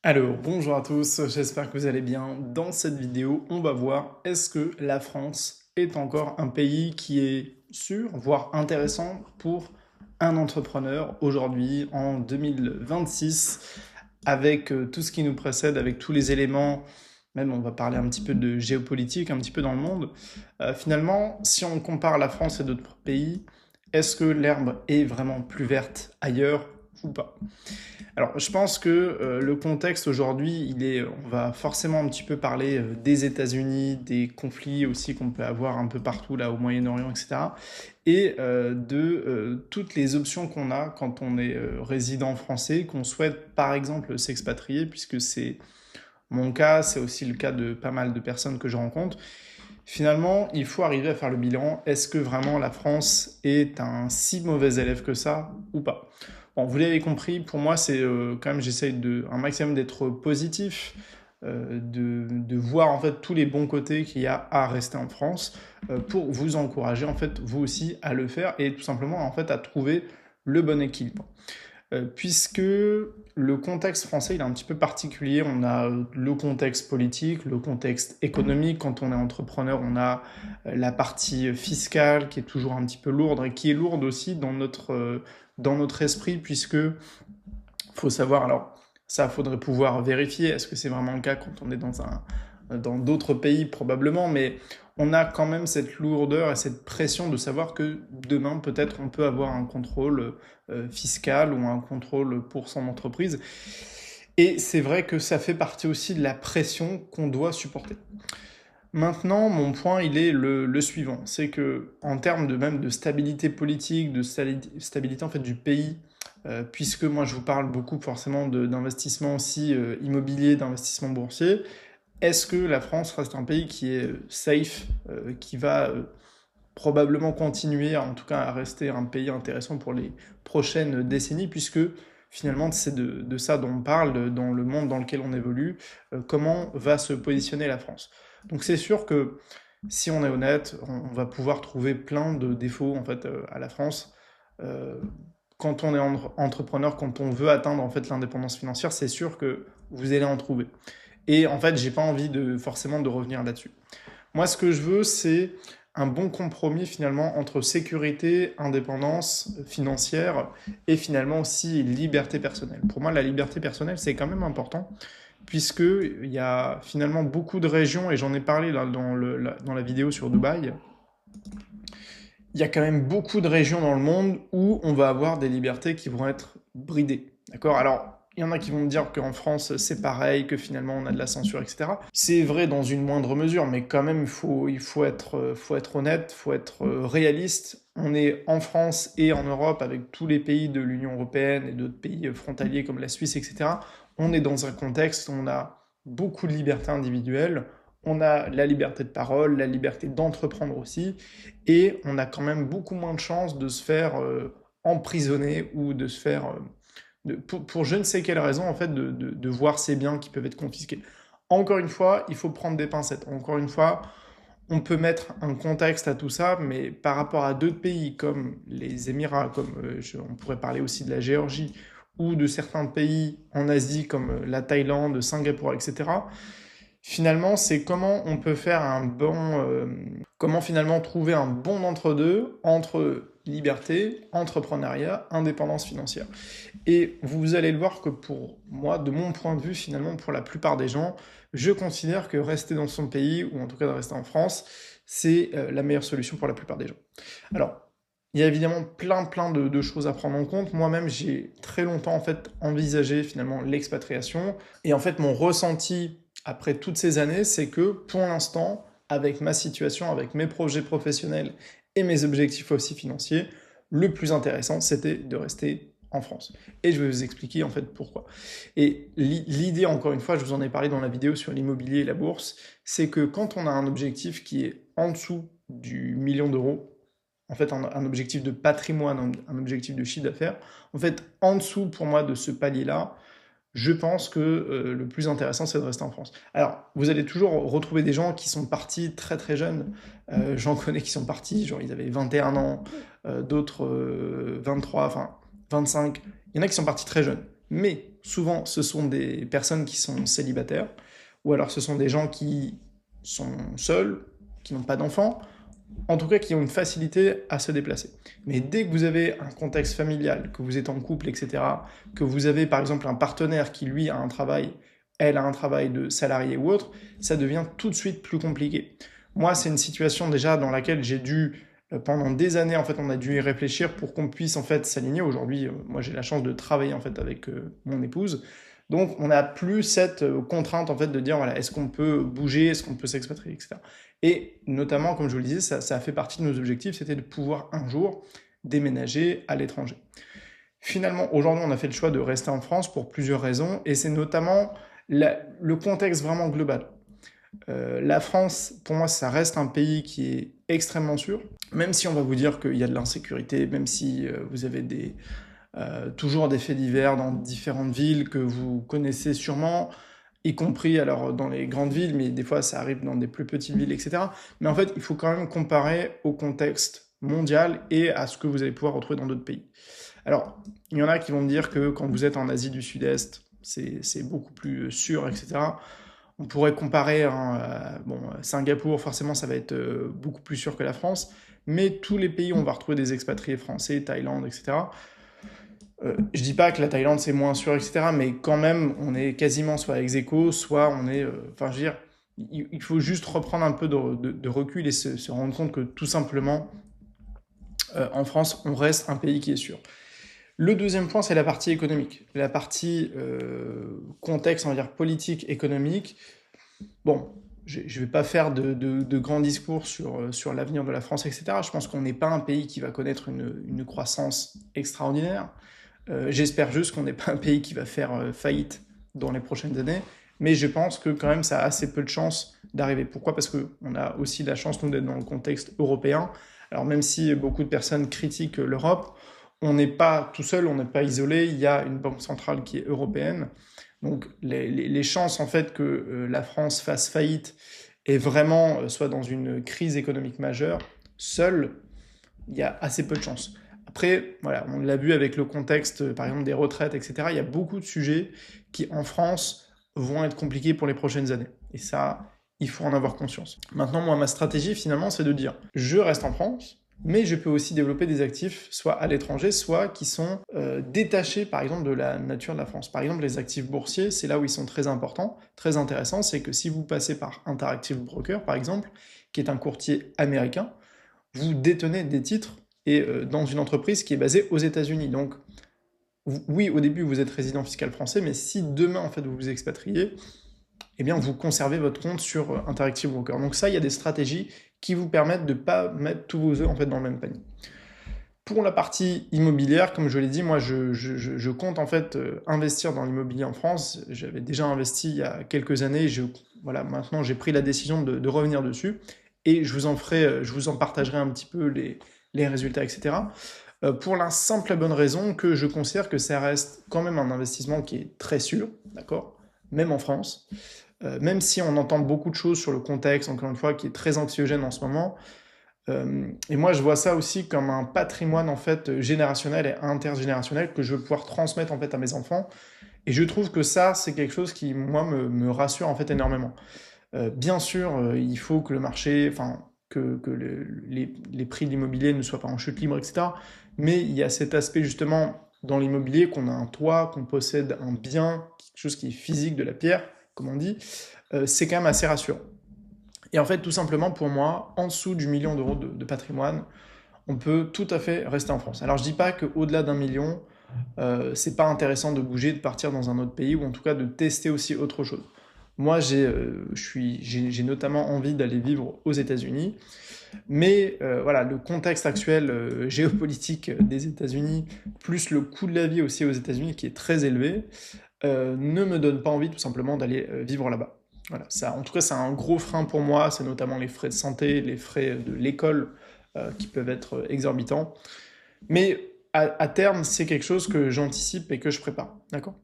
Alors, bonjour à tous, j'espère que vous allez bien. Dans cette vidéo, on va voir est-ce que la France est encore un pays qui est sûr, voire intéressant pour un entrepreneur aujourd'hui en 2026, avec tout ce qui nous précède, avec tous les éléments, même on va parler un petit peu de géopolitique, un petit peu dans le monde. Finalement, si on compare la France et d'autres pays, est-ce que l'herbe est vraiment plus verte ailleurs ou pas? Alors, je pense que le contexte aujourd'hui, on va forcément un petit peu parler des États-Unis, des conflits aussi qu'on peut avoir un peu partout là au Moyen-Orient, etc. Et toutes les options qu'on a quand on est résident français, qu'on souhaite par exemple s'expatrier, puisque c'est mon cas, c'est aussi le cas de pas mal de personnes que je rencontre. Finalement, il faut arriver à faire le bilan. Est-ce que vraiment la France est un si mauvais élève que ça ou pas? Bon, vous l'avez compris, pour moi, c'est quand même, j'essaye un maximum d'être positif, de voir en fait tous les bons côtés qu'il y a à rester en France, pour vous encourager en fait vous aussi à le faire et tout simplement en fait à trouver le bon équilibre. Puisque le contexte français il est un petit peu particulier. On a le contexte politique, le contexte économique. Quand on est entrepreneur, on a la partie fiscale qui est toujours un petit peu lourde et qui est lourde aussi dans notre esprit, puisque faut savoir, alors ça faudrait pouvoir vérifier, est-ce que c'est vraiment le cas quand on est dans d'autres pays probablement, mais on a quand même cette lourdeur et cette pression de savoir que demain peut-être on peut avoir un contrôle fiscal ou un contrôle pour son entreprise. Et c'est vrai que ça fait partie aussi de la pression qu'on doit supporter. Maintenant, mon point, il est le suivant, c'est que en termes de même de stabilité politique, de stabilité en fait du pays, puisque moi je vous parle beaucoup forcément d'investissement aussi immobilier, d'investissement boursier, est-ce que la France reste un pays qui est safe, qui va probablement continuer, en tout cas à rester un pays intéressant pour les prochaines décennies, puisque finalement c'est de ça dont on parle dans le monde dans lequel on évolue, comment va se positionner la France. Donc c'est sûr que si on est honnête, on va pouvoir trouver plein de défauts en fait à la France. Euh, Quand on est entrepreneur, quand on veut atteindre en fait l'indépendance financière, c'est sûr que vous allez en trouver. Et en fait, j'ai pas envie forcément de revenir là-dessus. Moi, ce que je veux, c'est un bon compromis finalement entre sécurité, indépendance financière et finalement aussi liberté personnelle. Pour moi, la liberté personnelle, c'est quand même important puisque il y a finalement beaucoup de régions, et j'en ai parlé là, dans la vidéo sur Dubaï, il y a quand même beaucoup de régions dans le monde où on va avoir des libertés qui vont être bridées. D'accord? Alors, il y en a qui vont me dire qu'en France, c'est pareil, que finalement, on a de la censure, etc. C'est vrai dans une moindre mesure, mais quand même, faut être honnête, il faut être réaliste. On est en France et en Europe, avec tous les pays de l'Union européenne et d'autres pays frontaliers comme la Suisse, etc. On est dans un contexte où on a beaucoup de libertés individuelles, on a la liberté de parole, la liberté d'entreprendre aussi, et on a quand même beaucoup moins de chances de se faire emprisonner ou de se faire, pour je ne sais quelle raison, en fait, de voir ces biens qui peuvent être confisqués. Encore une fois, il faut prendre des pincettes. Encore une fois, on peut mettre un contexte à tout ça, mais par rapport à d'autres pays comme les Émirats, comme on pourrait parler aussi de la Géorgie, ou de certains pays en Asie comme la Thaïlande, Singapour, etc., finalement, c'est comment on peut faire comment finalement trouver un bon entre-deux entre liberté, entrepreneuriat, indépendance financière. Et vous allez le voir que pour moi, de mon point de vue, finalement, pour la plupart des gens, je considère que rester dans son pays, ou en tout cas de rester en France, c'est la meilleure solution pour la plupart des gens. Alors, il y a évidemment plein de choses à prendre en compte. Moi-même, j'ai très longtemps en fait envisagé finalement l'expatriation. Et en fait, mon ressenti après toutes ces années, c'est que pour l'instant, avec ma situation, avec mes projets professionnels et mes objectifs aussi financiers, le plus intéressant, c'était de rester en France. Et je vais vous expliquer en fait pourquoi. Et l'idée, encore une fois, je vous en ai parlé dans la vidéo sur l'immobilier et la bourse, c'est que quand on a un objectif qui est en dessous du million d'euros, en fait un objectif de patrimoine, un objectif de chiffre d'affaires, en fait en dessous pour moi de ce palier-là, je pense que le plus intéressant, c'est de rester en France. Alors, vous allez toujours retrouver des gens qui sont partis très très jeunes. J'en connais qui sont partis, genre ils avaient 21 ans, d'autres 23, enfin 25. Il y en a qui sont partis très jeunes. Mais souvent ce sont des personnes qui sont célibataires, ou alors ce sont des gens qui sont seuls, qui n'ont pas d'enfants, en tout cas qui ont une facilité à se déplacer. Mais dès que vous avez un contexte familial, que vous êtes en couple, etc., que vous avez par exemple un partenaire qui lui a un travail, elle a un travail de salarié ou autre, ça devient tout de suite plus compliqué. Moi, c'est une situation déjà dans laquelle j'ai dû, pendant des années, en fait, on a dû y réfléchir pour qu'on puisse en fait s'aligner. Aujourd'hui, moi j'ai la chance de travailler en fait avec mon épouse. Donc, on n'a plus cette contrainte en fait de dire voilà, est-ce qu'on peut bouger, est-ce qu'on peut s'expatrier, etc. Et notamment, comme je vous le disais, ça a fait partie de nos objectifs, c'était de pouvoir un jour déménager à l'étranger. Finalement, aujourd'hui, on a fait le choix de rester en France pour plusieurs raisons, et c'est notamment le contexte vraiment global. La France, pour moi, ça reste un pays qui est extrêmement sûr, même si on va vous dire qu'il y a de l'insécurité, même si vous avez toujours des faits divers dans différentes villes que vous connaissez sûrement, y compris alors dans les grandes villes, mais des fois ça arrive dans des plus petites villes, etc. Mais en fait, il faut quand même comparer au contexte mondial et à ce que vous allez pouvoir retrouver dans d'autres pays. Alors, il y en a qui vont me dire que quand vous êtes en Asie du Sud-Est, c'est beaucoup plus sûr, etc. On pourrait comparer, hein, Singapour, forcément, ça va être beaucoup plus sûr que la France, mais tous les pays, on va retrouver des expatriés français, Thaïlande, etc. Je dis pas que la Thaïlande c'est moins sûr, etc., mais quand même, on est quasiment soit ex aequo, soit on est. Enfin, je veux dire, il faut juste reprendre un peu de recul et se rendre compte que tout simplement, en France, on reste un pays qui est sûr. Le deuxième point, c'est la partie économique. La partie contexte, on va dire politique, économique. Bon, je ne vais pas faire de grands discours sur l'avenir de la France, etc. Je pense qu'on n'est pas un pays qui va connaître une croissance extraordinaire. J'espère juste qu'on n'est pas un pays qui va faire faillite dans les prochaines années, mais je pense que quand même ça a assez peu de chances d'arriver. Pourquoi? Parce qu'on a aussi la chance, nous, d'être dans le contexte européen. Alors même si beaucoup de personnes critiquent l'Europe, on n'est pas tout seul, on n'est pas isolé, il y a une banque centrale qui est européenne. Donc les chances en fait que la France fasse faillite et vraiment soit dans une crise économique majeure, seule, il y a assez peu de chances. Après, voilà, on l'a vu avec le contexte, par exemple, des retraites, etc. Il y a beaucoup de sujets qui, en France, vont être compliqués pour les prochaines années. Et ça, il faut en avoir conscience. Maintenant, moi, ma stratégie, finalement, c'est de dire, je reste en France, mais je peux aussi développer des actifs, soit à l'étranger, soit qui sont détachés, par exemple, de la nature de la France. Par exemple, les actifs boursiers, c'est là où ils sont très importants, très intéressants, c'est que si vous passez par Interactive Broker, par exemple, qui est un courtier américain, vous détenez des titres et dans une entreprise qui est basée aux États-Unis. Donc, oui, au début, vous êtes résident fiscal français, mais si demain, en fait, vous vous expatriez, eh bien, vous conservez votre compte sur Interactive Broker. Donc ça, il y a des stratégies qui vous permettent de ne pas mettre tous vos œufs, en fait, dans le même panier. Pour la partie immobilière, comme je l'ai dit, moi, je compte, en fait, investir dans l'immobilier en France. J'avais déjà investi il y a quelques années. Voilà, maintenant, j'ai pris la décision de revenir dessus. Et je vous en partagerai un petit peu les résultats, etc. Pour la simple et bonne raison que je considère que ça reste quand même un investissement qui est très sûr, d'accord, même en France, même si on entend beaucoup de choses sur le contexte, encore une fois, qui est très anxiogène en ce moment. Et moi, je vois ça aussi comme un patrimoine en fait générationnel et intergénérationnel que je veux pouvoir transmettre en fait à mes enfants. Et je trouve que ça, c'est quelque chose qui, moi, me rassure en fait énormément. Bien sûr, il faut que le marché, enfin, que les prix de l'immobilier ne soient pas en chute libre, etc. Mais il y a cet aspect justement dans l'immobilier qu'on a un toit, qu'on possède un bien, quelque chose qui est physique, de la pierre, comme on dit, c'est quand même assez rassurant. Et en fait, tout simplement, pour moi, en dessous du million d'euros de patrimoine, on peut tout à fait rester en France. Alors je dis pas qu'au-delà d'un million, c'est pas intéressant de bouger, de partir dans un autre pays, ou en tout cas de tester aussi autre chose. Moi, j'ai notamment envie d'aller vivre aux États-Unis, mais voilà, le contexte actuel géopolitique des États-Unis, plus le coût de la vie aussi aux États-Unis qui est très élevé, ne me donne pas envie tout simplement d'aller vivre là-bas. Voilà, ça, en tout cas, c'est un gros frein pour moi, c'est notamment les frais de santé, les frais de l'école qui peuvent être exorbitants. Mais à terme, c'est quelque chose que j'anticipe et que je prépare. D'accord?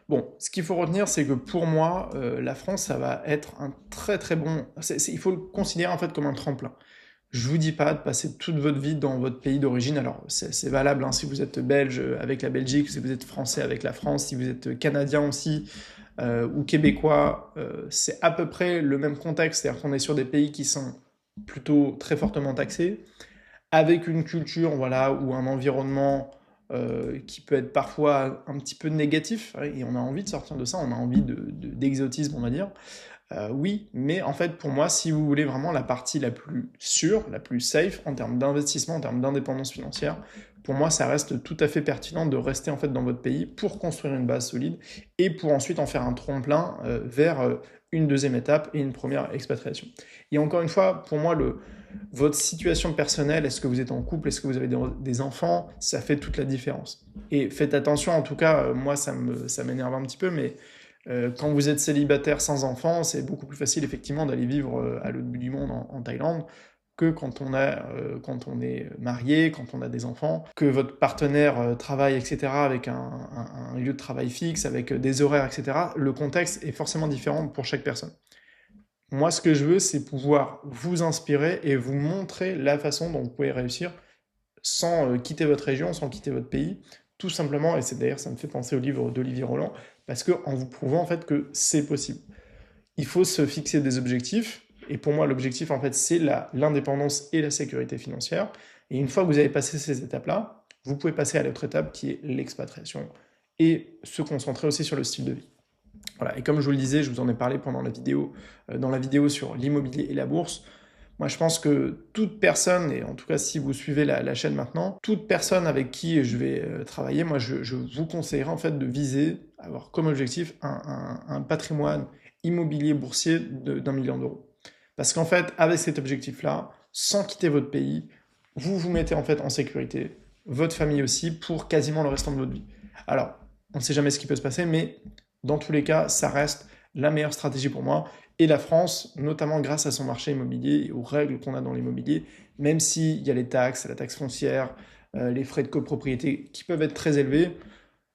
Bon, ce qu'il faut retenir, c'est que pour moi, la France, ça va être un très très bon. Il faut le considérer en fait comme un tremplin. Je vous dis pas de passer toute votre vie dans votre pays d'origine. Alors, c'est valable hein, si vous êtes belge avec la Belgique, si vous êtes français avec la France, si vous êtes canadien aussi ou québécois. C'est à peu près le même contexte. C'est-à-dire qu'on est sur des pays qui sont plutôt très fortement taxés, avec une culture voilà, ou un environnement qui peut être parfois un petit peu négatif. Et on a envie de sortir de ça, on a envie d'exotisme, on va dire. Oui, mais en fait, pour moi, si vous voulez vraiment la partie la plus sûre, la plus safe en termes d'investissement, en termes d'indépendance financière, pour moi, ça reste tout à fait pertinent de rester en fait dans votre pays pour construire une base solide et pour ensuite en faire un tremplin vers une deuxième étape et une première expatriation. Et encore une fois, pour moi, votre situation personnelle, est-ce que vous êtes en couple, est-ce que vous avez des enfants, ça fait toute la différence. Et faites attention, en tout cas, moi, ça m'énerve un petit peu, mais quand vous êtes célibataire sans enfant, c'est beaucoup plus facile effectivement d'aller vivre à l'autre bout du monde en Thaïlande que quand on est marié, quand on a des enfants, que votre partenaire travaille, etc., avec un lieu de travail fixe, avec des horaires, etc. Le contexte est forcément différent pour chaque personne. Moi, ce que je veux, c'est pouvoir vous inspirer et vous montrer la façon dont vous pouvez réussir sans quitter votre région, sans quitter votre pays, tout simplement, et c'est d'ailleurs, ça me fait penser au livre d'Olivier Roland, parce que en vous prouvant en fait que c'est possible. Il faut se fixer des objectifs, et pour moi, l'objectif en fait, c'est l'indépendance et la sécurité financière. Et une fois que vous avez passé ces étapes-là, vous pouvez passer à l'autre étape qui est l'expatriation et se concentrer aussi sur le style de vie. Voilà. Et comme je vous le disais, je vous en ai parlé pendant la vidéo, dans la vidéo sur l'immobilier et la bourse. Moi, je pense que toute personne, et en tout cas si vous suivez la chaîne maintenant, toute personne avec qui je vais travailler, moi, je vous conseillerais en fait de viser, avoir comme objectif un patrimoine immobilier boursier d'1 million d'euros. Parce qu'en fait, avec cet objectif-là, sans quitter votre pays, vous vous mettez en fait en sécurité, votre famille aussi, pour quasiment le restant de votre vie. Alors, on ne sait jamais ce qui peut se passer, mais dans tous les cas, ça reste la meilleure stratégie pour moi. Et la France, notamment grâce à son marché immobilier et aux règles qu'on a dans l'immobilier, même s'il y a les taxes, la taxe foncière, les frais de copropriété qui peuvent être très élevés,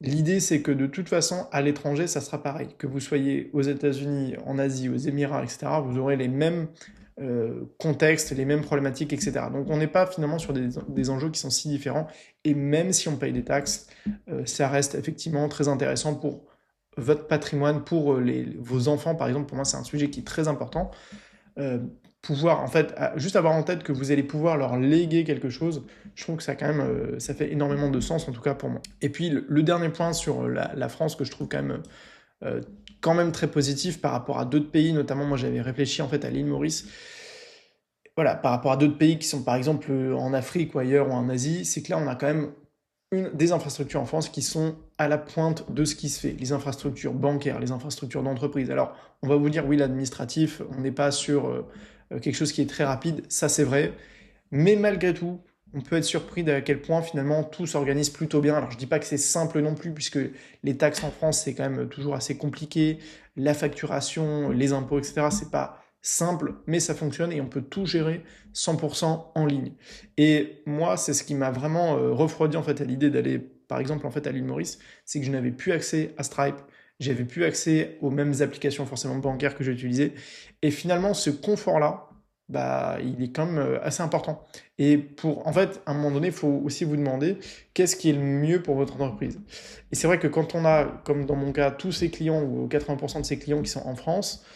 l'idée c'est que de toute façon, à l'étranger, ça sera pareil. Que vous soyez aux États-Unis, en Asie, aux Émirats, etc., vous aurez les mêmes contextes, les mêmes problématiques, etc. Donc on n'est pas finalement sur des enjeux qui sont si différents. Et même si on paye des taxes, ça reste effectivement très intéressant pour votre patrimoine, pour vos enfants, par exemple. Pour moi, c'est un sujet qui est très important. Pouvoir, en fait, juste avoir en tête que vous allez pouvoir leur léguer quelque chose, je trouve que ça, quand même, ça fait énormément de sens, en tout cas pour moi. Et puis, le dernier point sur la France que je trouve quand même très positif par rapport à d'autres pays, notamment, moi, j'avais réfléchi, en fait, à l'île Maurice. Voilà, par rapport à d'autres pays qui sont, par exemple, en Afrique ou ailleurs, ou en Asie, c'est que là, on a quand même des infrastructures en France qui sont à la pointe de ce qui se fait, les infrastructures bancaires, les infrastructures d'entreprise. Alors, on va vous dire, oui, l'administratif, on n'est pas sur quelque chose qui est très rapide, ça c'est vrai, mais malgré tout, on peut être surpris à quel point finalement tout s'organise plutôt bien. Alors je dis pas que c'est simple non plus, puisque les taxes en France c'est quand même toujours assez compliqué, la facturation, les impôts, etc. C'est pas simple, mais ça fonctionne et on peut tout gérer 100% en ligne. Et moi, c'est ce qui m'a vraiment refroidi en fait à l'idée d'aller, par exemple, en fait à l'île Maurice, c'est que je n'avais plus accès à Stripe, j'avais plus accès aux mêmes applications forcément bancaires que j'utilisais. Et finalement, ce confort-là, bah, il est quand même assez important. Et en fait, à un moment donné, il faut aussi vous demander qu'est-ce qui est le mieux pour votre entreprise. Et c'est vrai que quand on a, comme dans mon cas, tous ces clients ou 80% de ces clients qui sont en France,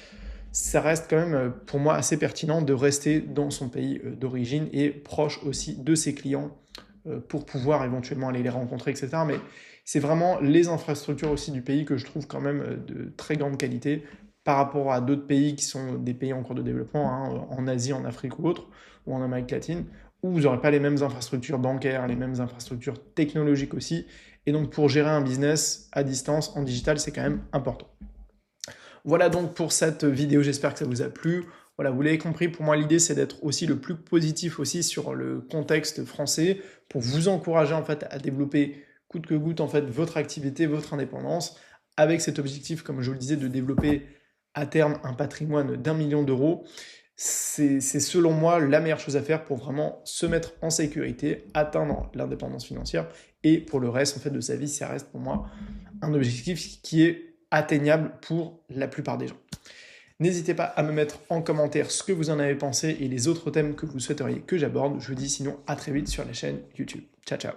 ça reste quand même pour moi assez pertinent de rester dans son pays d'origine et proche aussi de ses clients pour pouvoir éventuellement aller les rencontrer, etc. Mais c'est vraiment les infrastructures aussi du pays que je trouve quand même de très grande qualité par rapport à d'autres pays qui sont des pays en cours de développement, hein, en Asie, en Afrique ou autre, ou en Amérique latine, où vous n'aurez pas les mêmes infrastructures bancaires, les mêmes infrastructures technologiques aussi. Et donc pour gérer un business à distance, en digital, c'est quand même important. Voilà donc pour cette vidéo, j'espère que ça vous a plu. Voilà, vous l'avez compris, pour moi l'idée c'est d'être aussi le plus positif aussi sur le contexte français pour vous encourager en fait à développer coûte que coûte en fait votre activité, votre indépendance avec cet objectif, comme je vous le disais, de développer à terme un patrimoine d'1 million d'euros. C'est selon moi la meilleure chose à faire pour vraiment se mettre en sécurité, atteindre l'indépendance financière et pour le reste en fait de sa vie, ça reste pour moi un objectif qui est atteignable pour la plupart des gens. N'hésitez pas à me mettre en commentaire ce que vous en avez pensé et les autres thèmes que vous souhaiteriez que j'aborde. Je vous dis sinon à très vite sur la chaîne YouTube. Ciao ciao.